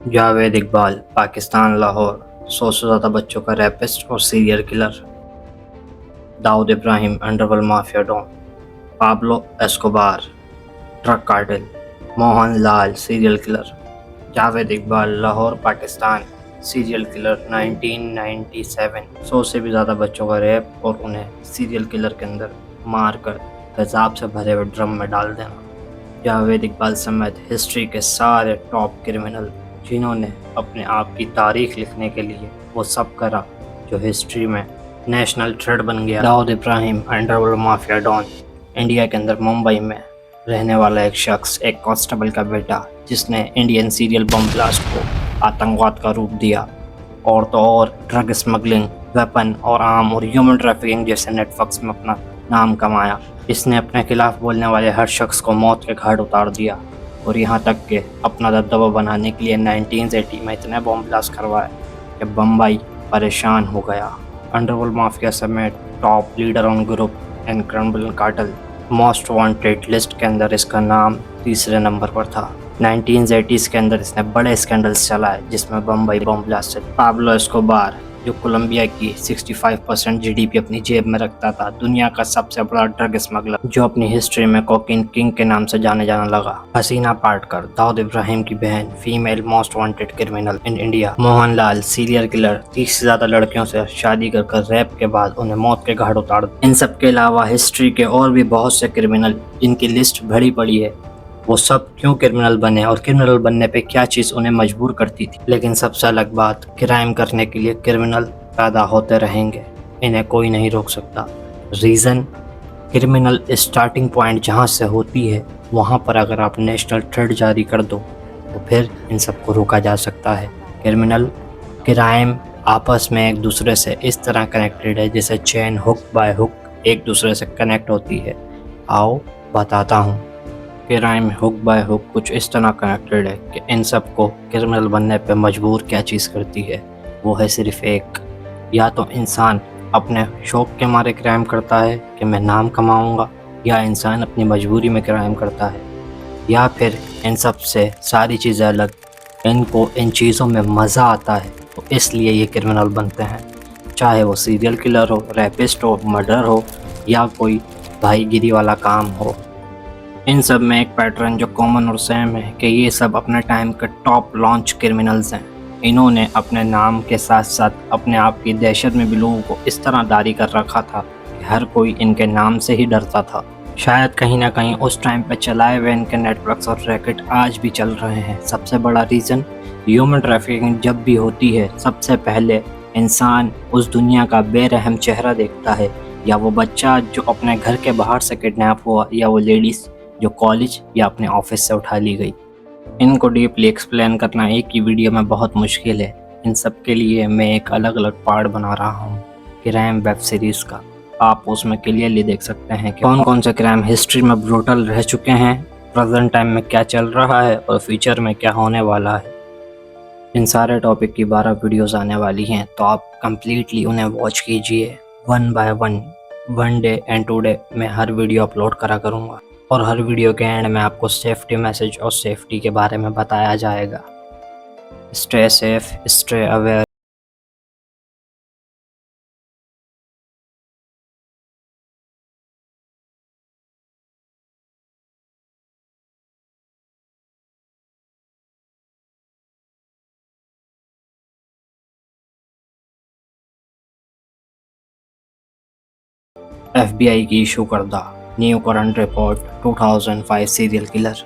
जावेद इकबाल, पाकिस्तान लाहौर। 100 से ज़्यादा बच्चों का रैपिस्ट और serial killer. Dawood Ibrahim, underworld mafia don. Pablo Escobar, drug cartel. Mohan Lal, serial killer. Javed Iqbal, Lahore Pakistan, serial killer 1997। 100 से भी ज़्यादा बच्चों का रेप और उन्हें सीरियल किलर के अंदर मार कर तेज़ाब से भरे हुए ड्रम में डाल देना। जावेद इकबाल समेत हिस्ट्री के सारे टॉप क्रिमिनल जिन्होंने अपने आप की तारीख लिखने के लिए वो सब करा जो हिस्ट्री में नेशनल थ्रेड बन गया। Dawood Ibrahim, underworld mafia don, India के अंदर मुंबई में रहने वाला एक शख्स, एक कांस्टेबल का बेटा, जिसने इंडियन सीरियल बम ब्लास्ट को आतंकवाद का रूप दिया और तो और ड्रग स्मगलिंग, वेपन और आर्म और ह्यूमन ट्रैफिकिंग जैसे नेटवर्क्स में अपना नाम कमाया। इसने अपने खिलाफ बोलने वाले हर शख्स को मौत के घाट उतार दिया और यहाँ तक कि अपना दबदबा बनाने के लिए 1980 में इतने बम ब्लास्ट करवाए कि बम्बई परेशान हो गया। अंडरवर्ल्ड माफिया समेत top leader on group and criminal cartel most wanted list के अंदर इसका नाम तीसरे नंबर पर था। 1980s के अंदर इसने बड़े स्कैंडल्स चलाए जिसमें Bombay bomb blast. Pablo Escobar, जो कोलंबिया की 65% जीडीपी अपनी जेब में रखता था, दुनिया का सबसे बड़ा ड्रग स्मगलर जो अपनी हिस्ट्री में कोकीन किंग के नाम से जाने जाना लगा। हसीना पाटकर, दाऊद इब्राहिम की बहन, female most wanted criminal in India. Mohan Lal, serial killer, 30 से ज्यादा लड़कियों से शादी कर रैप के बाद उन्हें मौत के घाट उतार दिया। इन सब के अलावा हिस्ट्री के और भी बहुत से क्रिमिनल जिनकी लिस्ट भरी पड़ी है, वो सब क्यों क्रिमिनल बने और क्रिमिनल बनने पे क्या चीज़ उन्हें मजबूर करती थी। लेकिन सबसे अलग बात, क्राइम करने के लिए क्रिमिनल पैदा होते रहेंगे, इन्हें कोई नहीं रोक सकता। रीज़न, क्रिमिनल स्टार्टिंग पॉइंट जहाँ से होती है वहाँ पर अगर आप नेशनल थ्रेड जारी कर दो तो फिर इन सबको रोका जा सकता है। क्रिमिनल, क्राइम आपस में एक दूसरे से इस तरह कनेक्टेड है जैसे चेन हुक बाय हुक एक दूसरे से कनेक्ट होती है। आओ बताता हूँ। क्राइम हुक बाय हुक कुछ इस तरह कनेक्टेड है कि इन सब को क्रिमिनल बनने पे मजबूर क्या चीज़ करती है, वो है सिर्फ एक, या तो इंसान अपने शौक़ के मारे क्राइम करता है कि मैं नाम कमाऊंगा, या इंसान अपनी मजबूरी में क्राइम करता है, या फिर इन सब से सारी चीज़ें अलग, इनको इन चीज़ों में मज़ा आता है तो इसलिए ये क्रिमिनल बनते हैं। चाहे वो सीरियल किलर हो, रैपिस्ट हो, मर्डर हो या कोई भाईगिरी वाला काम हो। इन सब में एक पैटर्न जो कॉमन और सेम है कि ये सब अपने टाइम के टॉप लॉन्च क्रिमिनल्स हैं। इन्होंने अपने नाम के साथ साथ अपने आप की दहशत में भी लोगों को इस तरह दारी कर रखा था कि हर कोई इनके नाम से ही डरता था। शायद कहीं ना कहीं उस टाइम पे चलाए हुए इनके नेटवर्क्स और रैकेट आज भी चल रहे हैं। सबसे बड़ा रीज़न, ह्यूमन ट्रैफिकिंग जब भी होती है सबसे पहले इंसान उस दुनिया का बेरहम चेहरा देखता है, या वो बच्चा जो अपने घर के बाहर से किडनैप हुआ, या वो लेडीज़ जो कॉलेज या अपने ऑफिस से उठा ली गई। इनको डीपली एक्सप्लेन करना एक ही वीडियो में बहुत मुश्किल है। इन सब के लिए मैं एक अलग अलग पार्ट बना रहा हूँ क्राइम वेब सीरीज़ का। आप उसमें क्लियरली देख सकते हैं कि कौन कौन से क्राइम हिस्ट्री में ब्रूटल रह चुके हैं, प्रेजेंट टाइम में क्या चल रहा है और फ्यूचर में क्या होने वाला है। इन सारे टॉपिक की 12 वीडियोज़ आने वाली हैं, तो आप कम्प्लीटली उन्हें वॉच कीजिए one by one. 1 day and 2 day में हर वीडियो अपलोड करा करूँगा और हर वीडियो के एंड में आपको सेफ्टी मैसेज और सेफ्टी के बारे में बताया जाएगा। Stay safe, stay aware. FBI की इशू करदा new current report 2005 serial killer.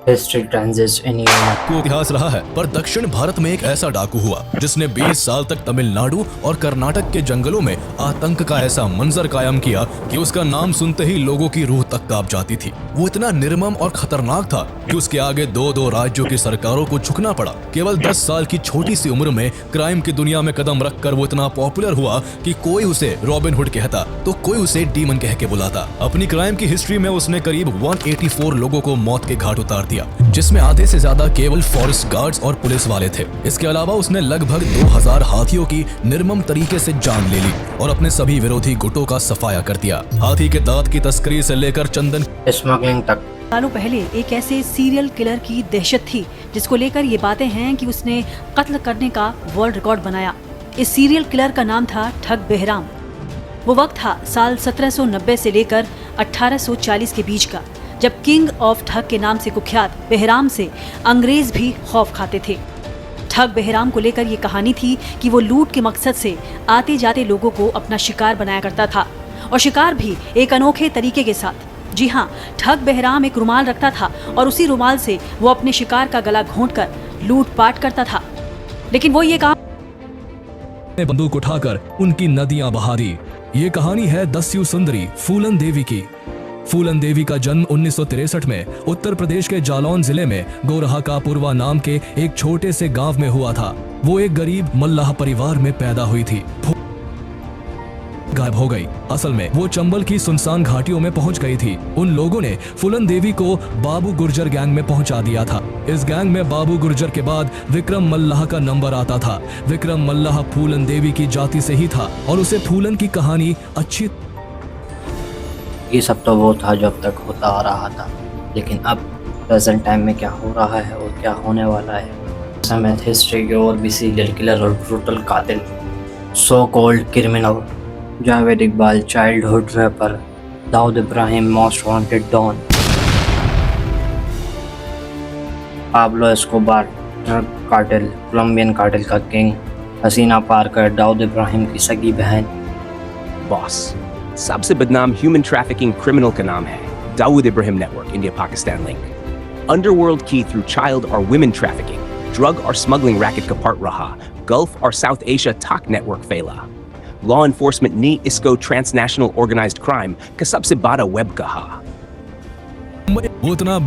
History transits इन को इतिहास रहा है, पर दक्षिण भारत में एक ऐसा डाकू हुआ जिसने 20 साल तक तमिलनाडु और कर्नाटक के जंगलों में आतंक का ऐसा मंजर कायम किया कि उसका नाम सुनते ही लोगों की रूह तक कांप जाती थी। वो इतना निर्मम और खतरनाक था कि उसके आगे दो राज्यों की सरकारों को झुकना पड़ा। केवल 10 साल की छोटी सी उम्र में क्राइम की दुनिया में कदम रखकर वो इतना पॉपुलर हुआ कि कोई उसे रॉबिन हुड कहता तो कोई उसे डीमन कह के बुलाता। अपनी क्राइम की हिस्ट्री में उसने करीब 184 लोगों को मौत के घाट उतार दिया, जिसमें आधे से ज्यादा केवल फॉरेस्ट गार्ड्स और पुलिस वाले थे। इसके अलावा उसने लगभग 2000 हाथियों की निर्मम तरीके से जान ले ली और अपने सभी विरोधी गुटों का सफाया कर दिया। हाथी के दांत की तस्करी से लेकर चंदन स्मगलिंग तक सालों पहले एक ऐसे सीरियल किलर की दहशत थी जिसको लेकर ये बातें हैं कि उसने कत्ल करने का वर्ल्ड रिकॉर्ड बनाया। इस सीरियल किलर का नाम था ठग बेहराम। वो वक्त था साल 1790 से लेकर 1840 के बीच का, जब किंग ऑफ ठग के नाम से कुख्यात बेहराम से अंग्रेज भी खौफ खाते थे। ठग बेहराम को लेकर ये कहानी थी कि वो लूट के मकसद से आते जाते लोगों को अपना शिकार बनाया करता था, और शिकार भी एक अनोखे तरीके के साथ। जी हाँ, ठग बेहराम एक रुमाल रखता था और उसी रुमाल से वो अपने शिकार का गला घोंटकर लूटपाट करता था। लेकिन वो ये काम बंदूक उठाकर उनकी नदियां बहा दी। ये कहानी है दस्यु सुंदरी फूलन देवी की। फूलन देवी का जन्म 1963 में उत्तर प्रदेश के जालौन जिले में गोरहा का पूर्वा नाम के एक छोटे से गांव में हुआ था। वो एक गरीब मल्लाह परिवार में पैदा हुई थी। गायब हो गई। असल में वो चंबल की सुनसान घाटियों में पहुंच गई थी। उन लोगों ने फूलन देवी को बाबू गुर्जर गैंग में पहुंचा दिया था। इस गैंग में बाबू गुर्जर के बाद विक्रम मल्लाह का नंबर आता था। विक्रम मल्लाह फूलन देवी की जाति से ही था और उसे फूलन की कहानी अच्छी। ये सब तो वो था जो अब तक होता आ रहा था, लेकिन अब प्रेजेंट टाइम में क्या हो रहा है और क्या होने वाला है। समय हिस्ट्री के और भी सीरियल किलर और ब्रूटल कातिल, so called criminal, Javed Iqbal childhood rapper, Dawood Ibrahim most wanted don, Pablo Escobar drug cartel Colombian cartel का किंग, हसीना पार्कर दाऊद इब्राहिम की सगी बहन। बॉस सबसे बदनाम ह्यूमन ट्रैफिकिंग क्रिमिनल का नाम है Dawood Ibrahim network India Pakistan link. Underworld की थ्रू चाइल्ड और वुमेन ट्रैफिकिंग, ड्रग और स्मगलिंग रैकेट का पार्ट रहा। गल्फ और साउथ एशिया तक नेटवर्क फैला। लॉ एनफोर्समेंट ने इसको ट्रांसनेशनल ऑर्गेनाइज्ड क्राइम का सबसे बड़ा वेब कहा। उतना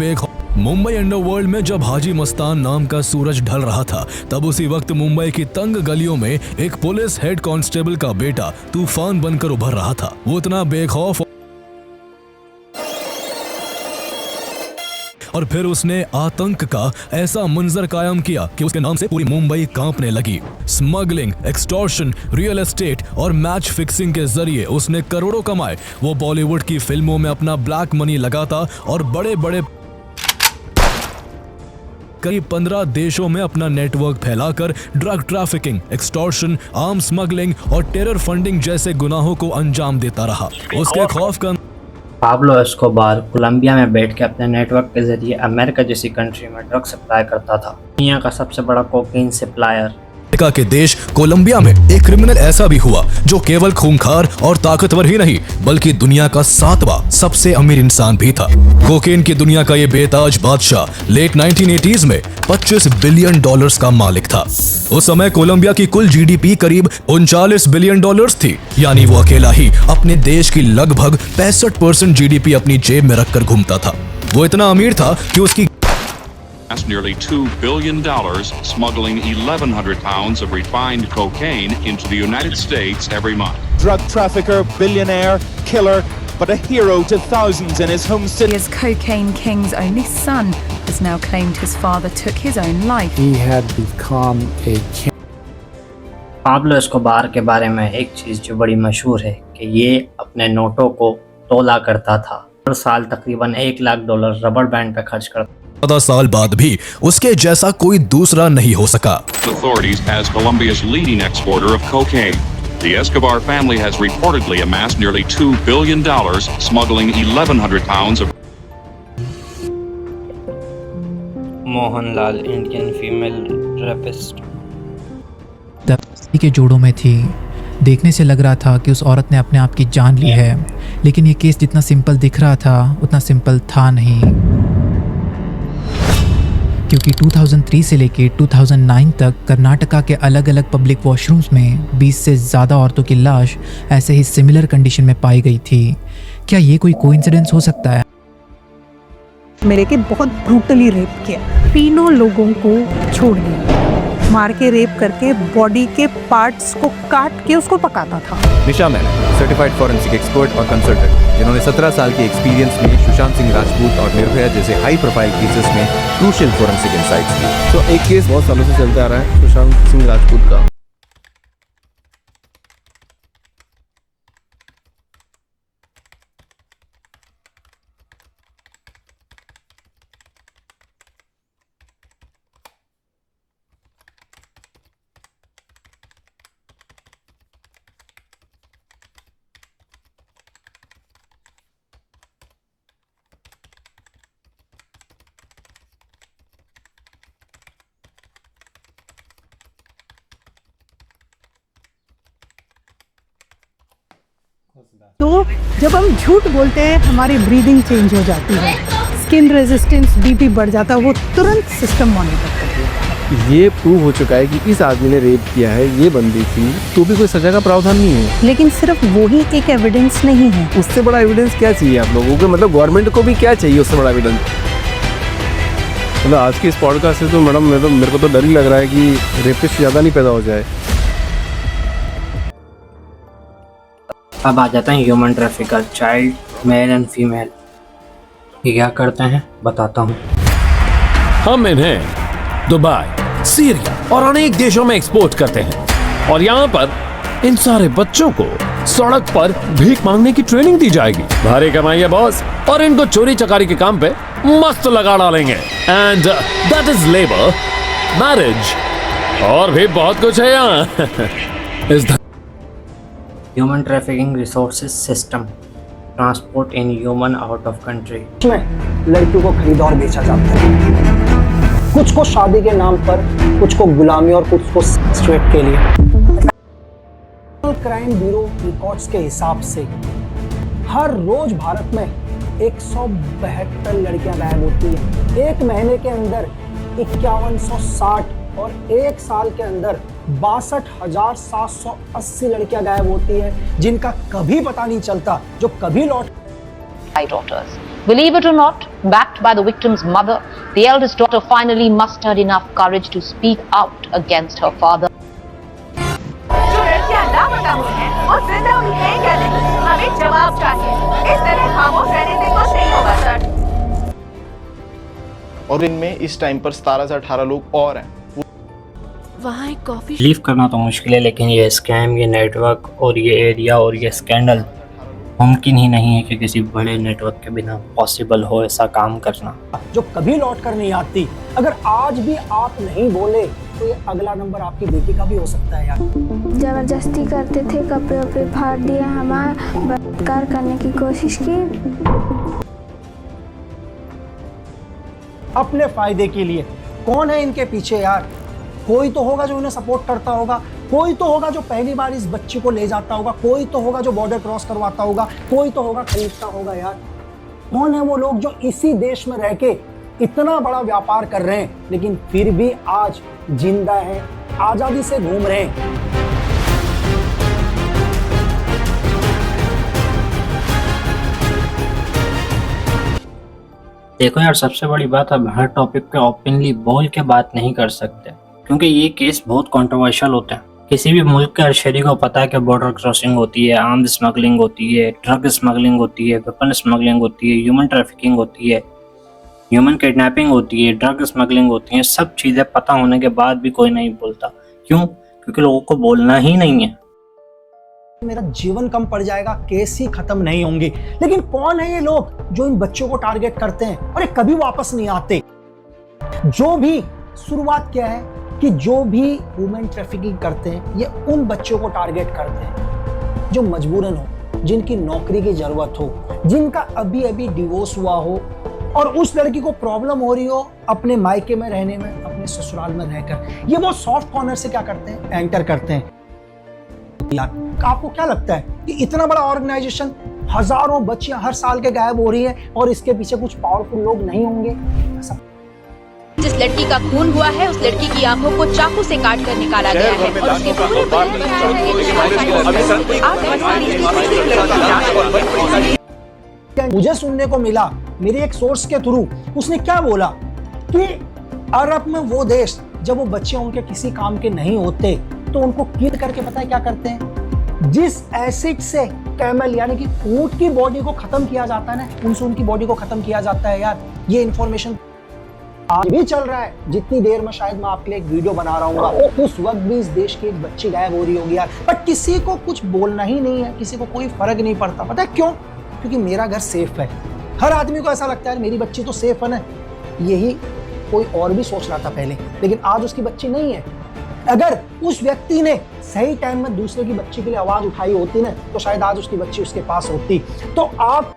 मुंबई अंडरवर्ल्ड में जब हाजी मस्तान नाम का सूरज ढल रहा था, तब उसी वक्त मुंबई की तंग गलियों में एक पुलिस हेड कांस्टेबल का बेटा तूफान बनकर उभर रहा था। वो इतना बेखौफ और फिर उसने आतंक का ऐसा मंजर कायम किया कि उसके नाम से पूरी मुंबई कांपने लगी। स्मगलिंग, एक्सटॉर्शन, रियल एस्टेट और मैच फिक्सिंग के जरिए उसने करोड़ों कमाए। वो बॉलीवुड की फिल्मों में अपना ब्लैक मनी लगाता और बड़े बड़े करीब 15 देशों में अपना नेटवर्क फैलाकर drug trafficking, extortion, arm smuggling और टेरर फंडिंग जैसे गुनाहों को अंजाम देता रहा। उसके खौफ का पाब्लो एस्कोबार कोलंबिया में बैठ के अपने नेटवर्क के जरिए अमेरिका जैसी कंट्री में ड्रग सप्लाई करता था। दुनिया का सबसे बड़ा कोकीन सप्लायर। अमेरिका के देश कोलंबिया में एक क्रिमिनल ऐसा भी हुआ जो केवल खूंखार और ताकतवर ही नहीं बल्कि दुनिया का 7वां सबसे अमीर इंसान भी था। कोकेन की दुनिया का ये बेताज बादशाह लेट 1980s में $25 बिलियन का मालिक था। उस समय कोलंबिया की कुल जीडीपी करीब $39 बिलियन थी, यानी वो अकेला ही अपने देश की लगभग 65% जीडीपी अपनी जेब में रखकर घूमता था। वो इतना अमीर था कि उसकी nearly $2 billion smuggling 1,100 pounds of refined cocaine into the United States every month. Drug trafficker, billionaire, killer, but a hero to thousands in his home city. As cocaine king's only son has now claimed his father took his own life. He had become a king. Pablo Escobar के बारे में एक चीज़ जो बड़ी मशहूर है कि ये अपने नोटों को तोला करता था। हर साल तकरीबन $1 लाख रबर बैंड पे खर्च करता। 14 साल बाद भी उसके जैसा कोई दूसरा नहीं हो सका। Authorities as Colombia's leading exporter of cocaine. The Escobar family has reportedly amassed nearly $2 billion smuggling 1,100 pounds of Mohanlal Indian female rapist के जोड़ों में थी। देखने से लग रहा था कि उस औरत ने अपने आप की जान ली है, लेकिन ये केस जितना सिंपल दिख रहा था उतना सिंपल था नहीं, क्योंकि 2003 से लेकर 2009 तक कर्नाटका के अलग अलग पब्लिक वॉशरूम्स में 20 से ज़्यादा औरतों की लाश ऐसे ही सिमिलर कंडीशन में पाई गई थी। क्या ये कोई कोइंसिडेंस हो सकता है? मेरे के बहुत ब्रूटली रेप किया, तीनों लोगों को छोड़ दिया, मार के रेप करके बॉडी के पार्ट्स को काट के उसको पकाता था। निशा मैनन, सर्टिफाइड फॉरेंसिक एक्सपर्ट और कंसल्टेंट, जिन्होंने 17 साल के एक्सपीरियंस में सुशांत सिंह राजपूत और निर्भया जैसे हाई प्रोफाइल केसेस में क्रूशियल फॉरेंसिक इंसाइट्स दी। तो एक केस बहुत सालों से चलता आ रहा है सुशांत सिंह राजपूत का। तो जब हम झूठ बोलते हैं हमारी ब्रीदिंग चेंज हो जाती है, स्किन रेजिस्टेंस, बीपी बढ़ जाता है, वो तुरंत सिस्टम मॉनिटर करती है। ये प्रूव हो चुका है कि इस आदमी ने रेप किया है, ये बंदी थी, तो भी कोई सजा का प्रावधान नहीं है। लेकिन सिर्फ वही एक एविडेंस नहीं है। उससे बड़ा एविडेंस क्या चाहिए आप लोगों को? मतलब गवर्नमेंट को भी क्या चाहिए उससे बड़ा एविडेंस? मतलब आज की इस पॉडकास्ट से तो मैडम मेरे को तो डर ही लग रहा है कि रेपिस्ट ज़्यादा नहीं पैदा हो जाए। अब आ जाते हैं human trafficker, child, male and female. ये क्या करते हैं बताता हूँ। हम इन्हें दुबई, सीरिया और अनेक देशों में एक्सपोर्ट करते हैं और यहाँ पर इन सारे बच्चों को सड़क पर भीख मांगने की ट्रेनिंग दी जाएगी। भारी कमाई है बॉस, और इनको चोरी चकारी के काम पे मस्त लगा डालेंगे। And that is labour, marriage और भी बहुत कुछ है यहाँ। Human trafficking resources system, transport in human out of country. में लड़कियों को खरीदा और बेचा जाता है, कुछ को शादी के नाम पर, कुछ को गुलामी और कुछ को स्ट्रेट के लिए। क्राइम ब्यूरो रिकॉर्ड्स के हिसाब से हर रोज भारत में 172 लड़कियां गायब होती हैं। एक महीने के अंदर 5160 और एक साल के अंदर 62,780 लड़कियां गायब होती हैं, जिनका कभी पता नहीं चलता, जो कभी लौट। Daughters. Believe it or not, backed by the victim's mother, the eldest daughter finally mustered enough courage to speak out against her father. जो लड़कियां लापता हुई हैं और जिंदा हुई हैं क्या नहीं, हमें जवाब चाहिए। इस तरह खामोश रहने से कुछ नहीं होगा सर। और इनमें इस टाइम पर 17 से 18 लोग और हैं। वहाँ एक कॉफी बिलीव करना तो मुश्किल है, लेकिन ये स्कैम, ये नेटवर्क और ये एरिया और ये स्कैंडल मुमकिन ही नहीं है कि किसी बड़े नेटवर्क के बिना पॉसिबल हो ऐसा काम करना। जो कभी लौट कर नहीं आती। अगर आज भी आप नहीं बोले तो ये अगला नंबर आपकी बेटी का भी हो सकता है यार। जबरदस्ती करते थे, कपड़े वपड़े फाड़ दिए, हमारा बलात्कार करने की कोशिश की। अपने फायदे के लिए। कौन है इनके पीछे यार? कोई तो होगा जो इन्हें सपोर्ट करता होगा, कोई तो होगा जो पहली बार इस बच्ची को ले जाता होगा, कोई तो होगा जो बॉर्डर क्रॉस करवाता होगा, कोई तो होगा खरीदता होगा यार। कौन है वो लोग जो इसी देश में रह के इतना बड़ा व्यापार कर रहे हैं, लेकिन फिर भी आज जिंदा हैं, आजादी से घूम रहे हैं? देखो यार, सबसे बड़ी बात, अब हर टॉपिक पे ओपनली बोल के बात नहीं कर सकते, क्योंकि ये केस बहुत कंट्रोवर्शियल होते हैं। किसी भी मुल्क के हर शहरी को पता है कि बॉर्डर क्रॉसिंग होती है, आर्म्स स्मगलिंग होती है, ड्रग स्मगलिंग होती है, वेपन स्मगलिंग होती है, ह्यूमन ट्रैफिकिंग होती है, ह्यूमन किडनैपिंग होती है, ड्रग स्मगलिंग होती है। सब चीज़ें पता होने के बाद भी कोई नहीं बोलता। क्यों? क्योंकि लोगों को बोलना ही नहीं है। मेरा जीवन कम पड़ जाएगा, केस ही खत्म नहीं होंगे। लेकिन कौन है ये लोग जो इन बच्चों को टारगेट करते हैं और ये कभी वापस नहीं आते? जो भी शुरुआत क्या है कि जो भी वुमेन ट्रैफिकिंग करते हैं, ये उन बच्चों को टारगेट करते हैं जो मजबूरन हो, जिनकी नौकरी की जरूरत हो, जिनका अभी अभी डिवोर्स हुआ हो और उस लड़की को प्रॉब्लम हो रही हो अपने मायके में रहने में, अपने ससुराल में रहकर। ये वो सॉफ्ट कॉर्नर से क्या करते हैं? एंटर करते हैं। यार आपको क्या लगता है कि इतना बड़ा ऑर्गेनाइजेशन, हजारों बच्चियां हर साल के गायब हो रही हैं और इसके पीछे कुछ पावरफुल लोग नहीं होंगे? ऐसा जिस लड़की का खून हुआ है, उस लड़की की आंखों को चाकू से काट कर निकाला गया है और उसके पूरे बदन पर मुझे सुनने को मिला मेरे एक सोर्स के थ्रू, उसने क्या बोला कि अरब में वो देश, जब वो बच्चे उनके किसी काम के नहीं होते तो उनको किल करके पता है क्या करते हैं? जिस एसिड से कैमल यानी कि ऊंट की बॉडी को खत्म किया जाता है ना, उनसे उनकी बॉडी को खत्म किया जाता है। यार ये इंफॉर्मेशन आज भी चल रहा है। जितनी देर में शायद मैं आपके लिए एक वीडियो बना रहा हूँ, उस वक्त भी इस देश की एक बच्ची गायब हो रही होगी यार, बट किसी को कुछ बोलना ही नहीं है, किसी को कोई फर्क नहीं पड़ता। पता है क्यों? क्योंकि मेरा घर सेफ है। हर आदमी को ऐसा लगता है मेरी बच्ची तो सेफ है ना। यही कोई और भी सोच रहा था पहले, लेकिन आज उसकी बच्ची नहीं है। अगर उस व्यक्ति ने सही टाइम में दूसरे की बच्ची के लिए आवाज उठाई होती ना, तो शायद आज उसकी बच्ची उसके पास होती। तो आप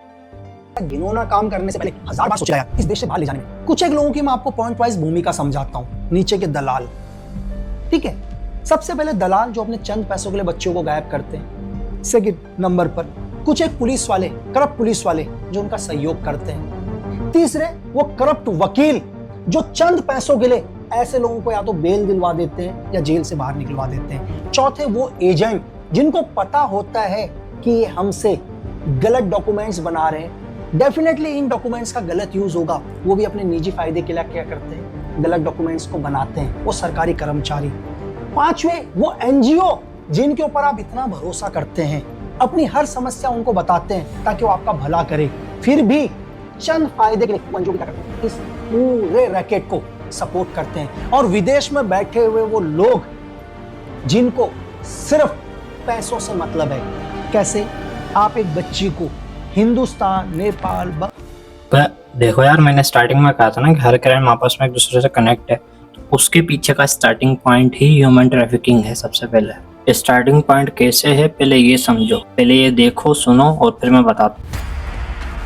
घिनौना काम करने से पहले 1000 बार सोच रहा है इस देश से बाहर ले जाने में। कुछ एक लोगों की मैं आपको पॉइंट वाइज भूमिका समझाता हूँ। नीचे के दलाल, ठीक है, सबसे पहले दलाल जो अपने चंद पैसों के लिए बच्चों को गायब करते हैं। सेकंड नंबर पर कुछ एक पुलिस वाले, करप्ट पुलिस वाले जो उनका सहयोग करते हैं। तीसरे वो करप्ट वकील जो चंद पैसों के लिए ऐसे लोगों को या तो बेल दिलवा देते हैं या जेल से बाहर निकलवा देते हैं। चौथे वो एजेंट जिनको पता होता है कि ये हमसे गलत डॉक्यूमेंट्स बना रहे हैं, डेफिनेटली इन डॉक्यूमेंट्स का गलत यूज होगा, वो भी अपने निजी फायदे के लिए क्या करते हैं, गलत डॉक्यूमेंट्स को बनाते हैं, वो सरकारी कर्मचारी। पांचवे वो एनजीओ जिनके ऊपर आप इतना भरोसा करते हैं, अपनी हर समस्या उनको बताते हैं ताकि वो आपका भला करे, फिर भी चंद फायदे के लिए एनजीओ क्या करते हैं, इस पूरे रैकेट को सपोर्ट करते हैं। और विदेश में बैठे हुए वो लोग जिनको सिर्फ पैसों से मतलब है, कैसे आप एक बच्ची को हिंदुस्तान, नेपाल देखो यार, मैंने स्टार्टिंग में कहा था ना कि हर क्राइम आपस में एक दूसरे से कनेक्ट है, तो उसके पीछे का स्टार्टिंग पॉइंट ही ह्यूमन ट्रैफिकिंग है। सबसे पहले स्टार्टिंग पॉइंट कैसे है, पहले ये समझो, पहले ये देखो, सुनो और फिर मैं बताता हूँ।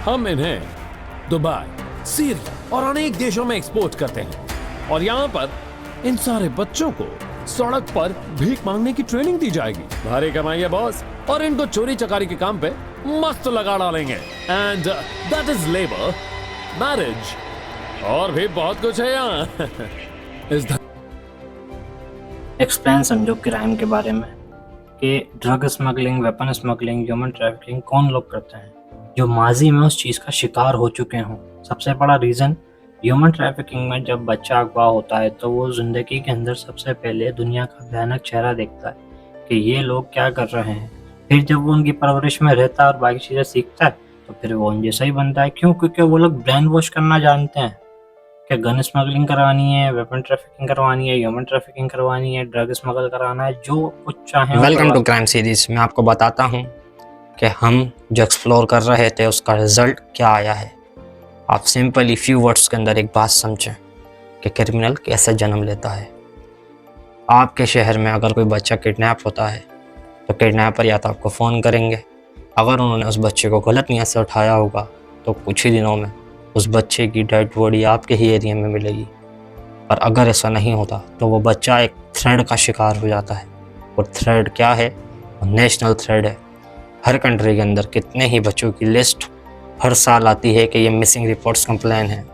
हम इन्हें दुबई, सीरिया और अनेक देशों में एक्सपोर्ट करते हैं और यहाँ पर इन सारे बच्चों को सड़क पर भीख मांगने की ट्रेनिंग दी जाएगी। भारी कमाई है बॉस, और इनको चोरी चकारी के काम पे मस्त लगा डालेंगे। And that is labour, marriage और भी बहुत कुछ है यहाँ। एक्सप्लेन समझो क्राइम के बारे में कि drug smuggling, weapon smuggling, human trafficking कौन लोग करते हैं, जो माजी में उस चीज़ का शिकार हो चुके हों। सबसे बड़ा रीज़न ह्यूमन ट्रैफिकिंग में जब बच्चा अगवा होता है तो वो ज़िंदगी के अंदर सबसे पहले दुनिया का भयानक चेहरा देखता है कि ये लोग क्या कर रहे हैं। फिर जब वो उनकी परवरिश में रहता है और बाकी चीज़ें सीखता है तो फिर वो उन जैसा ही बनता है। क्यों? क्योंकि वो लोग ब्रेन वॉश करना जानते हैं कि गन स्मगलिंग करवानी है, वेपन ट्रैफिकिंग करवानी है, ह्यूमन ट्रैफिकिंग करवानी है, ड्रग स्मगल कराना है, जो कुछ चाहे। वेलकम टू क्राइम सीरीज में आपको बताता हूँ कि हम जो एक्सप्लोर कर रहे थे उसका रिजल्ट क्या आया है। आप सिंपली फ्यू वर्ड्स के अंदर एक बात समझें कि क्रिमिनल कैसे जन्म लेता है। आपके शहर में अगर कोई बच्चा किडनैप होता है तो किडनैपर या तो आपको फ़ोन करेंगे, अगर उन्होंने उस बच्चे को गलत नीयत से उठाया होगा तो कुछ ही दिनों में उस बच्चे की डेड बॉडी आपके ही एरिया में मिलेगी। और अगर ऐसा नहीं होता तो वो बच्चा एक थ्रेड का शिकार हो जाता है। और थ्रेड क्या है? नेशनल थ्रेड है। हर कंट्री के अंदर कितने ही बच्चों की लिस्ट हर साल आती है कि ये मिसिंग रिपोर्ट्स कंप्लेन है।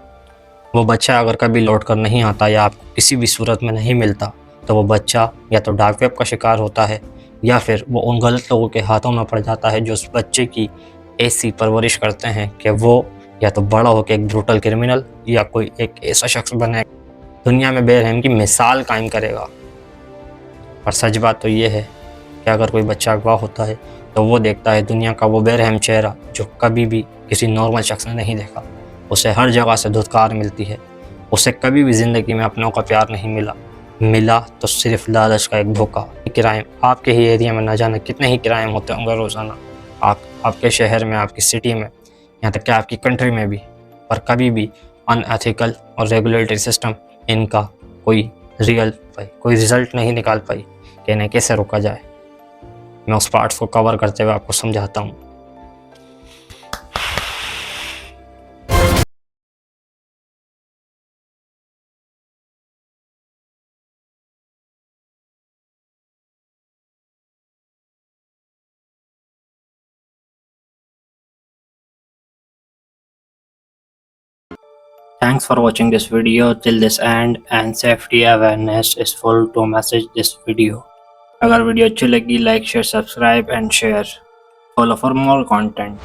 वो बच्चा अगर कभी लौट कर नहीं आता या आपको किसी भी सूरत में नहीं मिलता तो वो बच्चा या तो डार्क वेब का शिकार होता है या फिर वो उन गलत लोगों के हाथों में पड़ जाता है जो उस बच्चे की ऐसी परवरिश करते हैं कि वो या तो बड़ा होकर एक ब्रूटल क्रिमिनल या कोई एक ऐसा शख्स बने दुनिया में बेरहम की मिसाल कायम करेगा। और सच बात तो ये है कि अगर कोई बच्चा अगवा होता है तो वो देखता है दुनिया का वो बेरहम चेहरा जो कभी भी किसी नॉर्मल शख्स ने नहीं देखा। उसे हर जगह से धुतकार मिलती है, उसे कभी भी ज़िंदगी में अपनों का प्यार नहीं मिला तो सिर्फ लालच का एक धोखा। क्राइम आपके ही एरिया में न जाने कितने ही क्राइम होते होंगे रोज़ाना, आपके शहर में, आपकी सिटी में, यहाँ तक कि आपकी कंट्री में भी। पर कभी भी अनएथिकल और रेगुलेटरी सिस्टम इनका कोई रिजल्ट नहीं निकाल पाई कि इन्हें कैसे रोका जाए। मैं उस पार्ट्स को कवर करते हुए आपको समझाता हूँ। Thanks for watching this video till this end and safety awareness is full to message this video. अगर वीडियो अच्छी लगी like share subscribe and share, follow for more content.